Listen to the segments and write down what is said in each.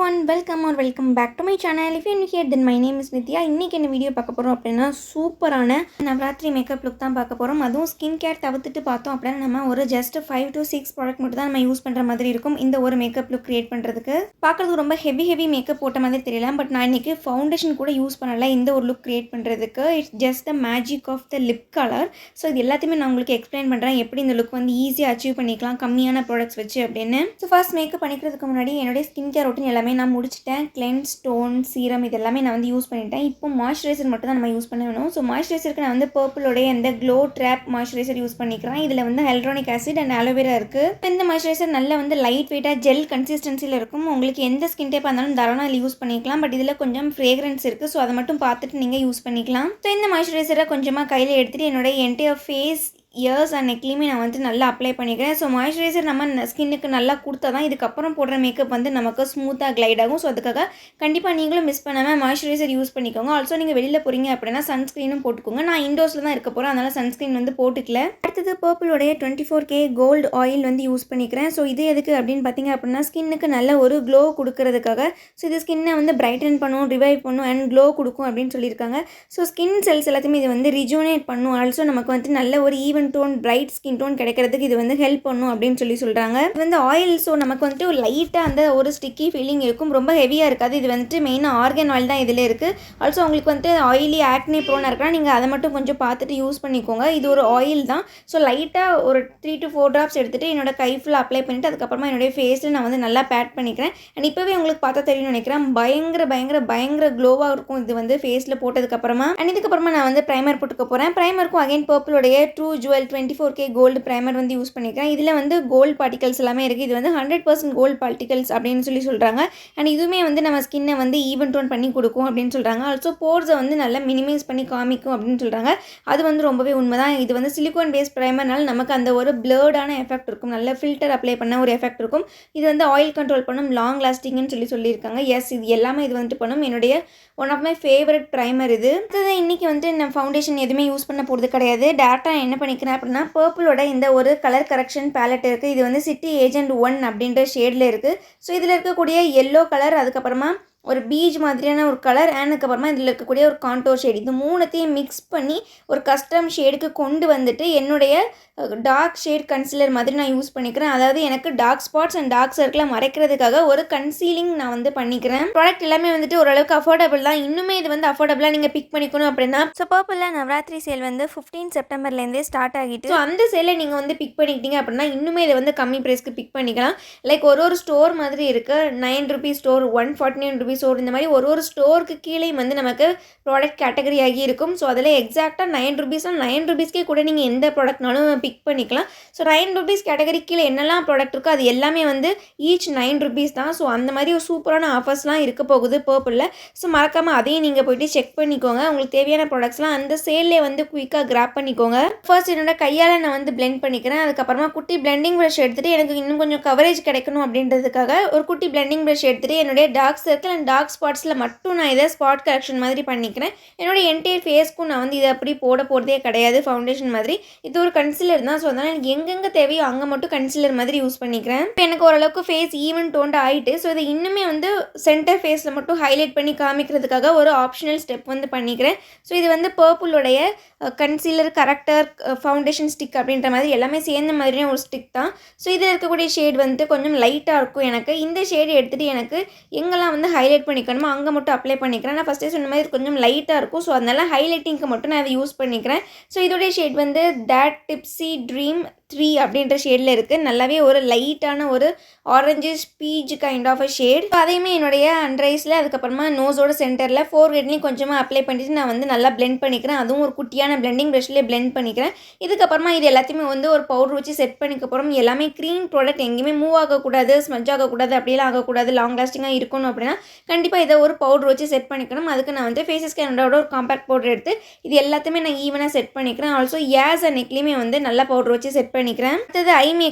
everyone, welcome back to my channel. If you're new here, then my name is Nithya. இன்னைக்கு என்ன video பார்க்க போறோம் அப்படினா சூப்பரான நவராத்திரி மேக்கப் லுக் தான் பார்க்க போறோம். அதுவும் ஸ்கின் கேர் தவிர்த்துட்டு பார்த்தோம் அப்படினா நம்ம ஒரு just 5 to 6 ப்ராடக்ட் மட்டும் தான் நம்ம யூஸ் பண்ற மாதிரி இருக்கும் இந்த ஒரு மேக்கப் லுக் கிரியேட் பண்றதுக்கு. பார்க்கிறதுக்கு ரொம்ப ஹெவி மேக்கப் போட்ட மாதிரி தெரியலாம், பட் நான் இன்னைக்கு ஃபவுண்டேஷன் கூட யூஸ் பண்ணல இந்த ஒரு லுக் கிரியேட் பண்றதுக்கு. It's just the magic of the lip color. So இது எல்லாத்தையுமே நான் உங்களுக்கு எக்ஸ்பிளைன் பண்றேன் எப்படி இந்த லுக் வந்து ஈஸியாக அச்சீவ் பண்ணிக்கலாம் கம்மியான ப்ராடக்ட்ஸ் வச்சு அப்படின்னு. ஸோ ஃபர்ஸ்ட் மேக்கப் பண்ணிக்கிறதுக்கு முன்னாடி என்னுடைய ஸ்கின் கேர் ரொட்டீன் எல்லாமே நான் முடிச்சிட்டேன். கிளென்ஸ், டோன், சீரம் இது எல்லாமே நான் வந்து யூஸ் பண்ணிட்டேன். இப்போ மாய்ஸ்சரைசர் மட்டும் தான் நம்ம யூஸ் பண்ணணும். ஸோ மாய்ஸ்சரைசருக்கு நான் வந்து பர்பிளோடைய இந்த க்ளோ ட்ராப் மாய்ஸ்சரைசர் யூஸ் பண்ணிக்கிறேன். இதில் வந்து ஹைலூரானிக் ஆசிட் அண்ட் ஆலோவேரா இருக்குது. இந்த மாய்ஸ்சரைசர் நல்லா வந்து லைட் வெயிட்டாக ஜெல் கன்சிஸ்டன்சியில் இருக்கும். உங்களுக்கு எந்த ஸ்கின் டைப்பாக இருந்தாலும் தாராளமாக இதில் யூஸ் பண்ணிக்கலாம். பட் இதில் கொஞ்சம் ஃப்ரேக்ரன்ஸ் இருக்குது, ஸோ அதை மட்டும் பார்த்துட்டு நீங்கள் யூஸ் பண்ணிக்கலாம். ஸோ இந்த மாய்ஸ்சரைசரை கொஞ்சமாக கையில் எடுத்துகிட்டு என்னோட என்டையர் ஃபேஸ், இயர்ஸ் அண்ட் நெக்லையுமே நான் வந்து நல்லா அப்ளை பண்ணிக்கிறேன். ஸோ மாய்ஸ்சரைசர் நம்ம ஸ்கின்னுக்கு நல்லா கொடுத்தா தான் இதுக்கப்புறம் போடுற மேக்கப் வந்து நமக்கு ஸ்மூத்தாக க்ளைட் ஆகும். ஸோ அதுக்காக கண்டிப்பாக நீங்களும் மிஸ் பண்ணாமல் மாய்ஸ்சரைசர் யூஸ் பண்ணிக்கோங்க. ஆல்சோ நீங்கள் வெளியில் போகிறீங்க அப்படின்னா சன்ஸ்க்ரீனும் போட்டுக்கோங்க. நான் இண்டோர்ஸில் தான் இருக்க போகிறேன், அதனால் சன்ஸ்க்ரீன் வந்து போட்டுக்கல. அடுத்தது பர்பிளோடைய 24K கோல்டு ஆயில் வந்து யூஸ் பண்ணிக்கிறேன். ஸோ இது எதுக்கு அப்படின்னு பார்த்தீங்க அப்படின்னா ஸ்கின்னுக்கு நல்ல ஒரு க்ளோ கொடுக்கறதுக்காக. ஸோ இது ஸ்கின்னை வந்து பிரைட்டன் பண்ணும், ரிவைவ் பண்ணும் அண்ட் க்ளோ கொடுக்கும் அப்படின்னு சொல்லியிருக்காங்க. ஸோ ஸ்கின் செல்ஸ் எல்லாத்தையுமே இது வந்து ரிஜுவனேட் பண்ணும். ஆல்சோ நமக்கு வந்து நல்ல ஒரு even tone, bright skin tone கிடைக்கிறதுக்கு இது வந்து ஹெல்ப் பண்ணும் அப்படின்னு சொல்கிறாங்க. இது வந்து ஆயில், ஸோ நமக்கு வந்துட்டு ஒரு லைட்டாக அந்த ஒரு ஸ்டிக்கி ஃபீலிங் இருக்கும், ரொம்ப ஹெவியாக இருக்காது. இது வந்துட்டு மெயினாக ஆர்கன் ஆயில் தான் இதில் இருக்குது. ஆல்சோ உங்களுக்கு வந்துட்டு ஆயிலி ஆக்னி ப்ரோனாக இருக்குன்னா நீங்கள் அதை மட்டும் கொஞ்சம் பார்த்துட்டு யூஸ் பண்ணிக்கோங்க. இது ஒரு ஆயில் தான். ஸோ லைட்டாக ஒரு 3 to 4 ட்ராப்ஸ் எடுத்துகிட்டு என்னோட கை ஃபுல்லாக அப்ளை பண்ணிவிட்டு அதுக்கப்புறமா என்னுடைய ஃபேஸில் நான் வந்து நல்லா பேட் பண்ணிக்கிறேன். அண்ட் இப்போவே உங்களுக்கு பார்த்தா தெரியும்னு நினைக்கிறேன், பயங்கர க்ளோவாக இருக்கும் இது வந்து ஃபேஸில் போட்டதுக்கப்புறமா. அண்ட் இதுக்கப்புறமா நான் வந்து ப்ரைமர் போட்டுக்க போகிறேன். ப்ரைமருக்கும் அகைன் பர்பிளோடைய true jewel 24K gold primer வந்து யூஸ் பண்ணிக்கிறேன். இதில் வந்து கோல்டு பார்ட்டிகல்ஸ் எல்லாமே இருக்குது. இது வந்து 100% கோல்டு பார்ட்டிகல்ஸ் அப்படின்னு சொல்கிறாங்க. அண்ட் இதுவுமே வந்து நம்ம ஸ்கின்னை வந்து ஈவன் டோன் பண்ணி கொடுக்கும் அப்படின்னு சொல்கிறாங்க. ஆல்சோ போர்ஸை வந்து நல்லா மினிமைஸ் பண்ணி காமிக்கும் அப்படின்னு சொல்கிறாங்க. அது வந்து ரொம்பவே உண்மைதான். இது வந்து சிலிகான் பேஸ்ட் ப்ரைமர்னால நமக்கு அந்த ஒரு பிளர்டான எஃபெக்ட் இருக்கும், நல்ல ஃபில்டர் அப்ளை பண்ண ஒரு எஃபெக்ட் இருக்கும். இது வந்து ஆயில் கண்ட்ரோல் பண்ணும், லாங் லாஸ்டிங்னு சொல்லியிருக்காங்க. எஸ், இது எல்லாமே இது வந்துட்டு பண்ணும். என்னுடைய one of my favourite primer இது. அடுத்தது இன்றைக்கி வந்து நான் ஃபவுண்டேஷன் எதுவுமே யூஸ் பண்ண போகிறது கிடையாது. டேரெக்டாக என்ன பண்ணிக்கிறேன் அப்படின்னா பர்பிளோட இந்த ஒரு கலர் கரெக்ஷன் பேலட் இருக்குது. இது வந்து சிட்டி ஏஜென்ட் 1 அப்படின்ற ஷேடில் இருக்குது. ஸோ இதில் இருக்கக்கூடிய எல்லோ கலர், அதுக்கப்புறமா ஒரு பீச் மாதிரியான ஒரு கலர், அதுக்கப்புறமா இதில் இருக்கக்கூடிய ஒரு கான்டோர் ஷேட், இது மூணுத்தையும் மிக்ஸ் பண்ணி ஒரு கஸ்டம் ஷேடுக்கு கொண்டு வந்துட்டு என்னுடைய டார்க் ஷேட் கன்சீலர் மாதிரி நான் யூஸ் பண்ணிக்கிறேன். அதாவது எனக்கு டார்க் ஸ்பாட்ஸ் அண்ட் டார்க் சர்க்கிளை மறைக்கிறதுக்காக ஒரு கன்சீலிங் நான் வந்து பண்ணிக்கிறேன். ப்ராடக்ட் எல்லாமே வந்துட்டு ஓரளவுக்கு அஃபோர்டபுள் தான். இன்னுமே இது வந்து அஃபோர்டபுளாக நீங்கள் பிக் பண்ணிக்கணும் அப்படின்னா ஸோ பர்பிளில் நவராத்திரி சேல் வந்து 15 செப்டம்பர்லேருந்தே ஸ்டார்ட் ஆகிட்டு, ஸோ அந்த சேலை நீங்கள் வந்து பிக் பண்ணிக்கிட்டீங்க அப்படின்னா இன்னுமே இதை வந்து கம்மி ப்ரைஸ்க்கு பிக் பண்ணிக்கலாம். லைக் ஒரு ஸ்டோர் மாதிரி இருக்குது, 9 rupees ஸ்டோர், 149 rupees ஸ்டோர், இந்த மாதிரி ஒரு ஸ்டோருக்கு கீழே வந்து நமக்கு ப்ராடக்ட் கேட்டகரி ஆகி இருக்கும். ஸோ அதில் எக்ஸாக்டாக 9 rupees 9 rupeesக்கே கூட நீங்கள் எந்த ப்ராடக்ட்னாலும் பிக் பண்ணிக்கலாம். ஸோ 9 rupees கேட்டகரி கீழே என்னெல்லாம் ப்ராடக்ட் இருக்கோ அது எல்லாமே வந்து ஈச் 9 rupees தான். ஸோ அந்த மாதிரி ஒரு சூப்பரான ஆஃபர்ஸ்லாம் இருக்க போகுது பர்பிளில். ஸோ மறக்காமல் அதையும் நீங்கள் போய்ட்டு செக் பண்ணிக்கோங்க. உங்களுக்கு தேவையான ப்ராடக்ட்ஸ்லாம் அந்த சேல்லே வந்து குயிக்காக கிராப் பண்ணிக்கோங்க. ஃபர்ஸ்ட் என்னோட கையால் நான் வந்து பிளெண்ட் பண்ணிக்கிறேன். அதுக்கப்புறமா குட்டி பிளெண்டிங் ப்ரஷ் எடுத்துகிட்டு எனக்கு இன்னும் கொஞ்சம் கவரேஜ் கிடைக்கணும் அப்படின்றதுக்காக ஒரு குட்டி பிளெண்டிங் ப்ரஷ் எடுத்துகிட்டு என்னுடைய டார்க் சர்க்கிள் அண்ட் டார்க் ஸ்பாட்ஸில் மட்டும் நான் இதை ஸ்பாட் கரெக்ஷன் மாதிரி பண்ணிக்கிறேன். என்னோடய என்டையர் ஃபேஸ்க்கும் நான் வந்து இதை அப்படி போகிறதே கிடையாது ஃபவுண்டேஷன் மாதிரி. இது ஒரு கன்சீலர் தான். ஸோ அதனால் எனக்கு எங்கெங்கே தேவையோ அங்கே மட்டும் கன்சீலர் மாதிரி யூஸ் பண்ணிக்கிறேன். இப்போ எனக்கு ஓரளவுக்கு ஃபேஸ் ஈவன் டோன்ட் ஆகிட்டு, ஸோ இதை இன்னுமே வந்து சென்டர் ஃபேஸில் மட்டும் ஹைலைட் பண்ணி காமிக்கிறதுக்காக ஒரு ஆப்ஷனல் ஸ்டெப் வந்து பண்ணிக்கிறேன். ஸோ இது வந்து பர்பிளோடைய கன்சீலர் கரெக்டர் ஃபவுண்டேஷன் ஸ்டிக் அப்படின்ற மாதிரி எல்லாமே சேர்ந்த மாதிரியான ஒரு ஸ்டிக் தான். ஸோ இதில் இருக்கக்கூடிய ஷேட் வந்துட்டு கொஞ்சம் லைட்டாக இருக்கும். எனக்கு இந்த ஷேடு எடுத்துகிட்டு எனக்கு எங்கெல்லாம் வந்து ஹைலைட் பண்ணிக்கணுமோ அங்கே மட்டும் அப்ளை பண்ணிக்கிறேன். நான் ஃபஸ்ட்டே சொன்ன மாதிரி கொஞ்சம் லைட்டாக இருக்கும். ஸோ அதனால ஹைலைட்டிங்க்கு மட்டும் நான் அதை யூஸ் பண்ணிக்கிறேன். ஸோ இதோடைய ஷேட் வந்து தட் டிப்ஸி ட்ரீம் 3 அப்படின்ற ஷேடில் இருக்குது. நல்லாவே ஒரு லைட்டான ஒரு orangish peach kind of a shade. அதையுமே என்னுடைய அண்டர் ஐஸில், அதுக்கப்புறமா நோஸோட சென்டரில், ஃபோர்ஹெட்லையும் கொஞ்சமாக அப்ளை பண்ணிவிட்டு நான் வந்து நல்லா பிளெண்ட் பண்ணிக்கிறேன். அதுவும் ஒரு குட்டியான பிளெண்டிங் ப்ரஷ்லேயே பிளெண்ட் பண்ணிக்கிறேன். இதுக்கப்புறமா இது எல்லாத்தையுமே வந்து ஒரு பவுடர் வச்சு செட் பண்ணிக்கப்புறம் எல்லாமே க்ரீம் ப்ராடக்ட் எங்கேயுமே மூவ் ஆகக்கூடாது, ஸ்மஜ் ஆகக்கூடாது, அப்படிலாம் ஆகக்கூடாது, லாங் லாஸ்டிங்காக இருக்கணும் அப்படின்னா கண்டிப்பாக இதை ஒரு பவுடர் வச்சு செட் பண்ணிக்கணும். அதுக்கு நான் வந்து ஃபேஸஸ் கேனோட ஒரு காம்பேக்ட் பவுடர் எடுத்து இது எல்லாத்தையுமே நான் ஈவனாக செட் பண்ணிக்கிறேன். ஆல்சோ ஏஸ் அண்ட் நெக்லையுமே வந்து நல்லா பவுடர் வச்சு செட் பண்ணிக்கிறேன். அடுத்தது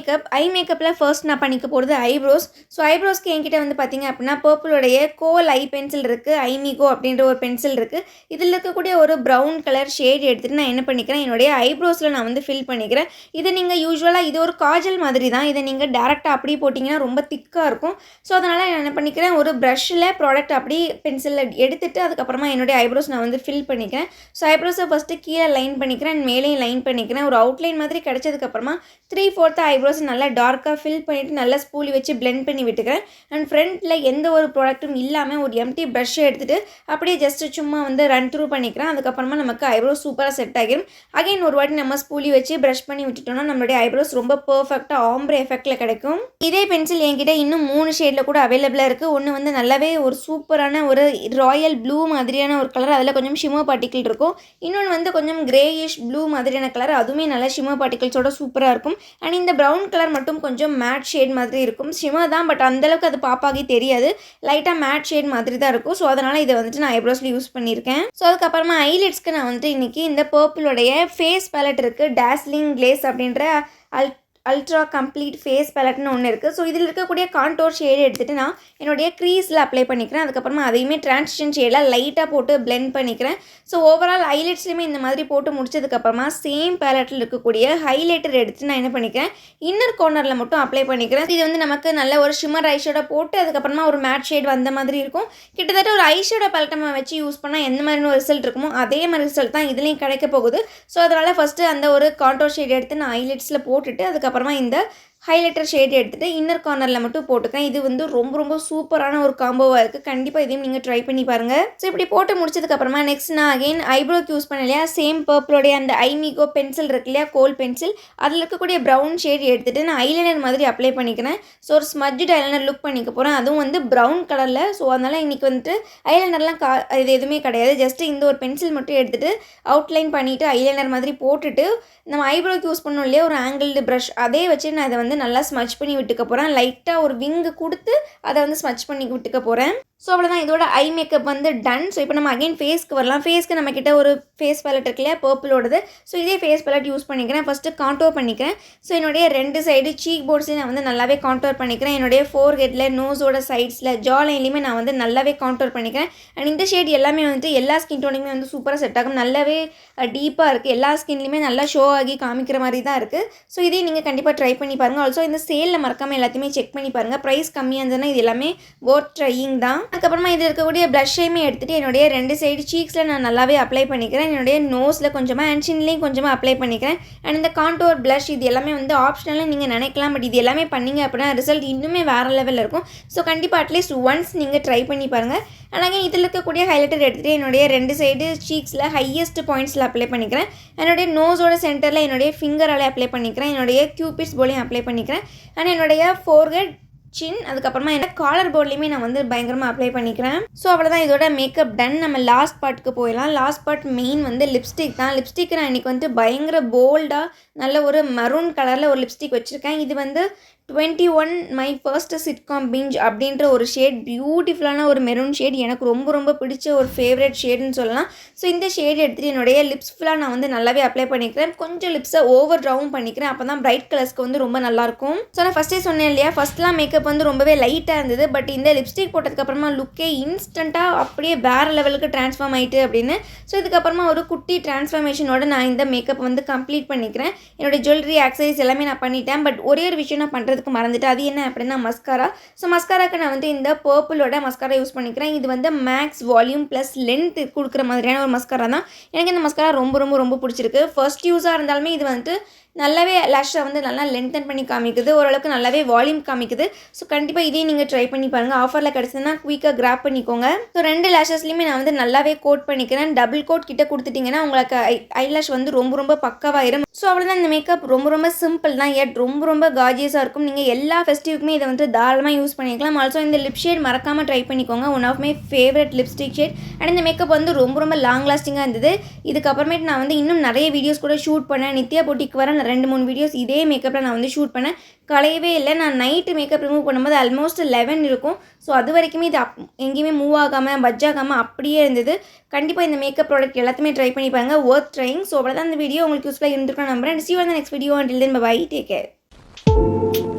ஐ மேக்கப்பில் ஃபர்ஸ்ட் நான் பண்ணிக்க போகிறது ஐப்ரோஸ். ஸோ ஐப்ரோஸ்க்கு என்கிட்ட வந்து பார்த்திங்க அப்படின்னா பர்பிளோடைய கோல் ஐ பென்சில் இருக்குது, ஐமிகோ அப்படின்ற ஒரு பென்சில் இருக்குது. இதில் இருக்கக்கூடிய ஒரு ப்ரௌன் கலர் ஷேட் எடுத்துகிட்டு நான் என்ன பண்ணிக்கிறேன், என்னுடைய ஐப்ரோஸில் நான் வந்து ஃபில் பண்ணிக்கிறேன். இதை நீங்கள் யூஸ்வலாக இது ஒரு காஜல் மாதிரி தான், இதை நீங்கள் டேரெக்டாக அப்படி போட்டிங்கன்னா ரொம்ப திக்காக இருக்கும். ஸோ அதனால் நான் என்ன பண்ணிக்கிறேன், ஒரு ப்ரஷ்ஷில் ப்ராடக்ட் அப்படி பென்சிலில் எடுத்துகிட்டு அதுக்கப்புறமா என்னுடைய ஐப்ரோஸ் நான் வந்து ஃபில் பண்ணிக்கிறேன். ஸோ ஐப்ரோஸை ஃபஸ்ட்டு கீழே லைன் பண்ணிக்கிறேன் அண்ட் மேலேயும் லைன் பண்ணிக்கிறேன். ஒரு அவுட்லைன் மாதிரி கிடச்சதுக்கப்புறமா 3/4 ஐப்ரோஸ் நல்லா டார்க்காக ஃபில் பண்ணிவிட்டு நல்லா ஸ்பூலி வச்சு பிளெண்ட் பண்ணி விட்டுக்கிறேன். அண்ட் ஃப்ரண்ட்டில் எந்த ஒரு ப்ராடக்ட்டும் இல்லாமல் ஒரு எம்டி ப்ரஷ்ஷை எடுத்துகிட்டு அப்படியே ஜஸ்ட்டு சும்மா வந்து ரன் த்ரூ பண்ணிக்கிறேன். அதுக்கப்புறமா நமக்கு ஐப்ரோஸ் சூப்பராக செட் ஆகிடும். அகைன் ஒரு வாட்டி நம்ம ஸ்பூலி வச்சு ப்ரஷ் பண்ணி விட்டுட்டோம்னா நம்மளுடைய ஐப்ரோஸ் ரொம்ப பர்ஃபெக்டாக ஆம்ப்ரே எஃபெக்டில் கிடைக்கும். இதே பென்சில் என்கிட்ட இன்னும் 3 ஷேடில் கூட அவைலபிளாக இருக்குது. ஒன்று வந்து நல்லாவே ஒரு சூப்பரான ஒரு ராயல் ப்ளூ மாதிரியான ஒரு கலர், அதில் கொஞ்சம் ஷிமர் பார்ட்டிக்கிள் இருக்கும். இன்னொன்று வந்து கொஞ்சம் கிரேயிஷ் ப்ளூ மாதிரியான கலர், அதுவுமே நல்லா ஷிமர் பார்ட்டிகிள்ஸோட சூப்பராக இருக்கும். அண்ட் இந்த ப்ரௌன் கலர் மட்டும் கொஞ்சம் மேட் ஷேட் மாதிரி இருக்கும். ஷிமர் தான், பட் அந்தளவுக்கு அது பாப்பாகி தெரியாது, லைட்டாக மேட் ஷேட் மாதிரி தான் இருக்கும். ஸோ அதனால் இதை வந்துட்டு நான் ஐப்ரோஸில் யூஸ் பண்ணியிருக்கேன். ஸோ அதுக்கப்புறமா ஐலிட்ஸ்க்கு நான் வந்துட்டு இன்றைக்கி இந்த பர்பிளோடைய ஃபேஸ் பேலட் இருக்குது, டாஸ்லிங் கிளேஸ் அப்படின்ற அல்ட்ரா கம்ப்ளீட் ஃபேஸ் பேலட்னு ஒன்று இருக்குது. ஸோ இதில் இருக்கக்கூடிய கான்டோர் ஷேடு எடுத்துகிட்டு நான் என்னுடைய க்ரீஸில் அப்ளை பண்ணிக்கிறேன். அதுக்கப்புறமா அதையுமே டிரான்சிஷன் ஷேடில் லைட்டாக போட்டு பிளெண்ட் பண்ணிக்கிறேன். ஸோ ஓவரால் ஹைலைட்ஸ்லையுமே இந்த மாதிரி போட்டு முடிச்சதுக்கப்புறமா சேம் பேலட்டில் இருக்கக்கூடிய ஹைலைட்டர் எடுத்து நான் என்ன பண்ணிக்கிறேன், இன்னர் கார்னரில் மட்டும் அப்ளை பண்ணிக்கிறேன். இது வந்து நமக்கு நல்ல ஒரு ஷிமர் ஐஷேடோ போட்டு அதுக்கப்புறமா ஒரு மேட் ஷேட் வந்த மாதிரி இருக்கும். கிட்டத்தட்ட ஒரு ஐஷேடோ பேலட்டை நம்ம வச்சு யூஸ் பண்ணால் எந்த மாதிரியான ஒரு ரிசல்ட் இருக்குமோ அதே மாதிரி ரிசல்ட் தான் இதுலேயும் கிடைக்க போகுது. ஸோ அதனால் ஃபஸ்ட்டு அந்த ஒரு கான்டோர் ஷேட் எடுத்து நான் ஹைலைட்ஸில் போட்டுட்டு அதுக்கப்புறமா இந்த ஹைலைட்டர் ஷேட் எடுத்துகிட்டு இன்னர் கார்னரில் மட்டும் போட்டுக்கிறேன். இது வந்து ரொம்ப ரொம்ப சூப்பரான ஒரு காம்போவாக இருக்குது. கண்டிப்பாக இதையும் நீங்கள் ட்ரை பண்ணி பாருங்கள். ஸோ இப்படி போட்டு முடிச்சதுக்கப்புறமா நெக்ஸ்ட் நான் அகெயின் ஐப்ரோக்கு யூஸ் பண்ண இல்லையா, சேம் பர்பிளோடைய அந்த ஐமிகோ பென்சில் இருக்கு இல்லையா, கோல் பென்சில், அதில் இருக்கக்கூடிய ப்ரௌன் ஷேட் எடுத்துகிட்டு நான் ஐலைனர் மாதிரி அப்ளை பண்ணிக்கிறேன். ஸோ ஒரு ஸ்மட்ஜ்டு ஐலைனர் லுக் பண்ணிக்க போகிறேன், அதுவும் வந்து ப்ரௌன் கலரில். ஸோ அதனால் இன்றைக்கி வந்துட்டு ஐலைனர்லாம் இது எதுவுமே கிடையாது, ஜஸ்ட்டு இந்த ஒரு பென்சில் மட்டும் எடுத்துகிட்டு அவுட்லைன் பண்ணிவிட்டு ஐலைனர் மாதிரி போட்டுட்டு நம்ம ஐப்ரோக்கு யூஸ் பண்ணோம் இல்லையா ஒரு ஆங்கிள்டு ப்ரஷ், அதே வச்சு நான் இதை வந்து நல்லா ஸ்மட்ச் பண்ணி விட்டுக்க போகிறேன். லைட்டாக ஒரு விங்கு கொடுத்து அதை வந்து ஸ்மட்ச் பண்ணி விட்டுக்க போகிறேன். ஸோ அவ்வளோதான், இதோட ஐ மேக்கப் வந்து டன். ஸோ இப்போ நம்ம அகைன் ஃபேஸ்க்கு வரலாம். ஃபேஸ்க்கு நம்மக்கிட்ட ஒரு ஃபேஸ் பேலட் இருக்கு இல்லையா பர்பிளோடது. ஸோ இதே ஃபேஸ் பேலட் யூஸ் பண்ணிக்கிறேன். ஃபஸ்ட்டு கான்டோர் பண்ணிக்கிறேன். ஸோ என்னுடைய 2 சைடு சீக் போர்ட்ஸ்லையும் நான் வந்து நல்லாவே கான்டோர் பண்ணிக்கிறேன். என்னுடைய ஃபோர்ஹெட்டில், நோஸோட சைட்ஸில், ஜா லைன்லையுமே நான் வந்து நல்லாவே கான்டோர் பண்ணிக்கிறேன். அண்ட் இந்த ஷேட் எல்லாமே வந்துட்டு எல்லா ஸ்கின் டோனுக்குமே வந்து சூப்பராக செட் ஆகும். நல்லாவே டீப்பாக இருக்குது, எல்லா ஸ்கின்லையுமே நல்லா ஷோ ஆகி காமிக்கிற மாதிரி தான் இருக்குது. ஸோ இதையும் நீங்கள் கண்டிப்பாக ட்ரை பண்ணி பாருங்கள். ஆல்சோ இந்த சேலில் மறக்காமல் எல்லாத்தையுமே செக் பண்ணி பாருங்கள். ப்ரைஸ் கம்மியாக இருந்ததுன்னா இது எல்லாமே ஒர்த் ட்ரையிங் தான். அதுக்கப்புறமா இதில் இருக்கக்கூடிய ப்ளஷ்ஷையுமே எடுத்துகிட்டு என்னுடைய 2 சைடு சீக்ஸில் நான் நல்லாவே அப்ளை பண்ணிக்கிறேன். என்னுடைய நோஸில் கொஞ்சமாக அண்ட் சின்லேயும் கொஞ்சமாக அப்ளை பண்ணிக்கிறேன். அண்ட் இந்த கான்டோர் ப்ளஷ் இது எல்லாமே வந்து ஆப்ஷனலாக நீங்கள் நினைக்கலாம், பட் இது எல்லாமே பண்ணிங்க அப்படின்னா ரிசல்ட் இன்னுமே வேறு லெவலில் இருக்கும். ஸோ கண்டிப்பாக அட்லீஸ்ட் ஒன்ஸ் நீங்கள் ட்ரை பண்ணி பாருங்கள். ஆனால் இதில் இருக்கக்கூடிய ஹைலைட்டர் எடுத்துகிட்டு என்னுடைய 2 சைடு சீக்ஸில் ஹையஸ்ட் பாயிண்ட்ஸில் அப்ளை பண்ணிக்கிறேன். என்னுடைய நோஸோட சென்டரில் என்னுடைய ஃபிங்கரால் அப்ளை பண்ணிக்கிறேன். என்னுடைய கியூபிட்ஸ் போலையும் அப்ளை பண்ணிக்கிறேன். அண்ட் என்னுடைய ஃபோர்ஹெட், சின், அதுக்கப்புறமா என்ன காலர் போர்ட்லேயுமே நான் வந்து பயங்கரமாக அப்ளை பண்ணிக்கிறேன். ஸோ அவ்வளோதான், இதோட மேக்கப் டன். நம்ம லாஸ்ட் பார்ட்டுக்கு போயிடலாம். லாஸ்ட் பார்ட் மெயின் வந்து லிப்ஸ்டிக் தான். லிப்ஸ்டிக் நான் இன்றைக்கி வந்து பயங்கர போல்டாக நல்ல ஒரு மரூன் கலரில் ஒரு லிப்ஸ்டிக் வச்சுருக்கேன். இது வந்து 21 மை ஃபர்ஸ்ட் சிட்காம் பிஞ்ச் அப்படின்ற ஒரு ஷேட், பியூட்டிஃபுல்லான ஒரு மெரூன் ஷேட், எனக்கு ரொம்ப ரொம்ப பிடிச்ச ஒரு ஃபேவரட் ஷேடுன்னு சொல்லலாம். ஸோ இந்த ஷேட் எடுத்துகிட்டு என்னுடைய லிப்ஸ் ஃபுல்லாக நான் வந்து நல்லாவே அப்ளை பண்ணிக்கிறேன். கொஞ்சம் லிப்ஸை ஓவர் ட்ராவும் பண்ணிக்கிறேன், அப்போ தான் பிரைட் கலர்ஸ்க்கு வந்து ரொம்ப நல்லாயிருக்கும். ஸோ நான் ஃபஸ்ட்டே சொன்னேன் இல்லையா, ஃபஸ்ட்லாம் மேக்கப் வந்து ரொம்பவே லைட்டாக இருந்தது, பட் இந்த லிப்ஸ்டிக் போட்டதுக்கப்புறமா லுக்கே இன்ஸ்டண்ட்டாக அப்படியே வேறு லெவலுக்கு ட்ரான்ஸ்ஃபார்ம் ஆகிட்டு அப்படின்னு. ஸோ இதுக்கப்புறமா ஒரு குட்டி ட்ரான்ஸ்ஃபார்மேஷனோட நான் இந்த மேக்கப் வந்து கம்ப்ளீட் பண்ணிக்கிறேன். என்னோடய ஜுவல்லரி, ஆக்சசரிஸ் எல்லாமே நான் பண்ணிட்டேன். பட் ஒரே ஒரு விஷயம் நான் பண்ணுறதுக்கு மறந்துட்டு, அது என்ன அப்படின்னா மஸ்காரா. ஸோ மஸ்காராக்கு நான் வந்து இந்த பர்பிளோட மஸ்காரா யூஸ் பண்ணிக்கிறேன். இது வந்து மேக்ஸ் வால்யூம் ப்ளஸ் லென்த் கொடுக்குற மாதிரியான ஒரு மஸ்காரா தான். எனக்கு இந்த மஸ்காரா ரொம்ப ரொம்ப ரொம்ப பிடிச்சிருக்கு. ஃபர்ஸ்ட் யூஸாக இருந்தாலுமே இது வந்துட்டு நல்லாவே லேஷை வந்து நல்லா லென்த்தன் பண்ணி காமிக்குது, ஓரளவுக்கு நல்லாவே வால்யூம் காமிக்குது. ஸோ கண்டிப்பாக இதையும் நீங்கள் ட்ரை பண்ணி பாருங்கள். ஆஃபரில் கிடச்சதுன்னா குயிக்காக கிராப் பண்ணிக்கோங்க. ஸோ 2 லேஷஸ்லையுமே நான் வந்து நல்லாவே கோட் பண்ணிக்கிறேன். டபுள் கோட் கிட்ட கொடுத்துட்டிங்கன்னா உங்களுக்கு ஐலாஷ் வந்து ரொம்ப ரொம்ப பக்கவாயிரும். ஸோ அவ்வளோதான், இந்த மேக்கப் ரொம்ப ரொம்ப சிம்பிள் தான், எட் ரொம்ப ரொம்ப கார்ஜியஸாக இருக்கும். நீங்கள் எல்லா ஃபெஸ்டிவ்க்குமே இதை வந்து தாராளமாக யூஸ் பண்ணிக்கலாம். ஆல்சோ இந்த லிப் ஷேட் மறக்காமல் ட்ரை பண்ணிக்கோங்க. One of my favourite lipstick shade. And இந்த மேக்கப் வந்து ரொம்ப லாங் லாஸ்டிங்காக இருந்தது. இதுக்கப்புறமேட்டு நான் வந்து இன்னும் நிறைய வீடியோஸ் கூட ஷூட் பண்ணேன். நித்யா போட்டிக்கு வர 2-3 வீடியோஸ் இதே மேக்கப்பில் நான் வந்து ஷூட் பண்ணேன். கலையவே இல்லை. நான் நைட்டு மேக்கப் ரிமூவ் பண்ணும்போது ஆல்மோஸ்ட் 11 இருக்கும். ஸோ அது வரைக்குமே இது எங்கேயுமே மூவ் ஆகாமல் பட்ஜ் ஆகாமல் அப்படியே இருந்தது. கண்டிப்பாக இந்த மேக்கப் ப்ராடக்ட் எல்லாத்தையுமே ட்ரை பண்ணி பாருங்க. Worth trying. ஸோ அவ்வளோதான் இந்த வீடியோ உங்களுக்கு யூஸ்ஃபுல்லாக இருந்திருக்கும் நம்புறேன். See you on the next video. Until then, bye bye. Take care.